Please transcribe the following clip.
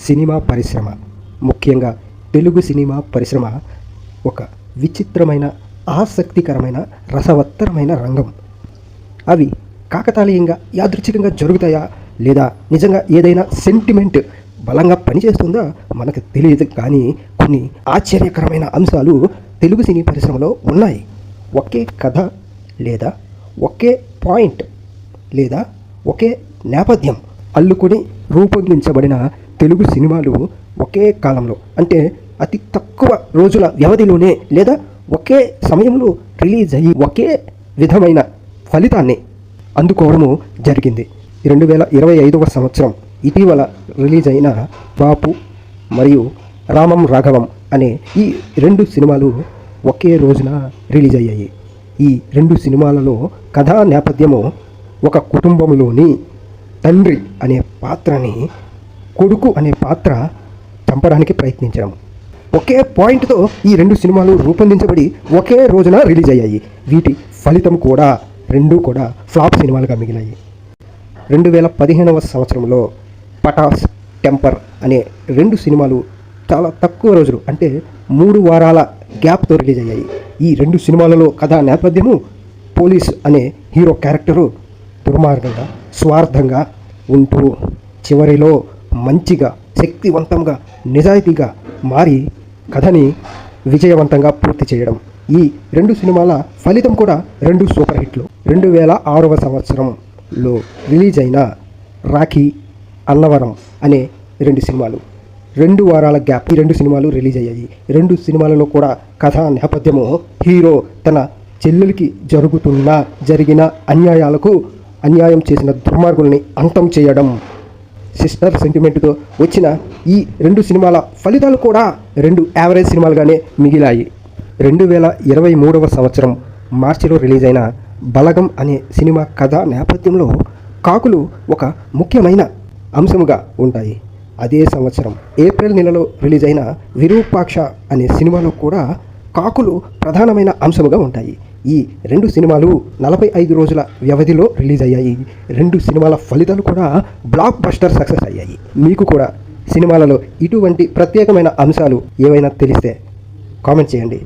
Cinema పరిశ్రమ, ముఖ్యంగా Telugu cinema పరిశ్రమ ఒక విచిత్రమైన, ఆసక్తికరమైన, రసవత్తరమైన రంగం. అవి కాకతాళీయంగా, యాదృచ్ఛికంగా జరుగుతాయా, లేదా నిజంగా ఏదైనా సెంటిమెంట్ బలంగా పనిచేస్తుందా మనకు తెలియదు. కానీ కొన్ని ఆశ్చర్యకరమైన అంశాలు తెలుగు సినీ పరిశ్రమలో ఉన్నాయి. ఒకే కథ, లేదా ఒకే పాయింట్, లేదా ఒకే నేపథ్యం అల్లుకొని రూపొందించబడిన తెలుగు సినిమాలు ఒకే కాలంలో, అంటే అతి తక్కువ రోజుల వ్యవధిలోనే, లేదా ఒకే సమయంలో రిలీజ్ అయ్యి ఒకే విధమైన ఫలితాన్ని అందుకోవడము జరిగింది. 2025వ సంవత్సరం ఇటీవల రిలీజ్ అయిన బాపు మరియు రామం రాఘవం అనే ఈ 2 సినిమాలు ఒకే రోజున రిలీజ్ అయ్యాయి. ఈ 2 సినిమాలలో కథా నేపథ్యము ఒక కుటుంబంలోని తండ్రి అనే పాత్రని కొడుకు అనే పాత్ర చంపడానికి ప్రయత్నించడం. ఒకే పాయింట్తో ఈ 2 సినిమాలు రూపొందించబడి ఒకే రోజున రిలీజ్ అయ్యాయి. వీటి ఫలితం కూడా 2 కూడా ఫ్లాప్ సినిమాలుగా మిగిలాయి. 2015వ సంవత్సరంలో పటాస్, టెంపర్ అనే 2 సినిమాలు చాలా తక్కువ రోజులు, అంటే 3 వారాల గ్యాప్తో రిలీజ్ అయ్యాయి. ఈ 2 సినిమాలలో కథా నేపథ్యము పోలీస్ అనే హీరో క్యారెక్టరు దుర్మార్గంగా, స్వార్థంగా ఉంటూ చివరిలో మంచిగా, శక్తివంతంగా, నిజాయితీగా మారి కథని విజయవంతంగా పూర్తి చేయడం. ఈ 2 సినిమాల ఫలితం కూడా 2 సూపర్ హిట్లు. 2006వ సంవత్సరంలో రిలీజ్ అయిన రాఖీ, అన్నవరం అనే 2 సినిమాలు 2 వారాల గ్యాప్ ఈ 2 సినిమాలు రిలీజ్ అయ్యాయి. 2 సినిమాలలో కూడా కథా నేపథ్యము హీరో తన చెల్లెలికి జరిగిన అన్యాయం చేసిన దుర్మార్గుల్ని అంతం చేయడం. సిస్టర్ సెంటిమెంట్తో వచ్చిన ఈ 2 సినిమాల ఫలితాలు కూడా 2 యావరేజ్ సినిమాలుగానే మిగిలాయి. 2023వ సంవత్సరం మార్చిలో రిలీజ్ అయిన బలగం అనే సినిమా కథ నేపథ్యంలో కాకులు ఒక ముఖ్యమైన అంశముగా ఉంటాయి. అదే సంవత్సరం ఏప్రిల్ నెలలో రిలీజ్ అయిన విరూపాక్ష అనే సినిమాలో కూడా కాకులు ప్రధానమైన అంశముగా ఉంటాయి. ఈ 2 సినిమాలు 45 రోజుల వ్యవధిలో రిలీజ్ అయ్యాయి. 2 సినిమాల ఫలితాలు కూడా బ్లాక్ బస్టర్ సక్సెస్ అయ్యాయి. మీకు కూడా సినిమాలలో ఇటువంటి ప్రత్యేకమైన అంశాలు ఏవైనా తెలిస్తే కామెంట్ చేయండి.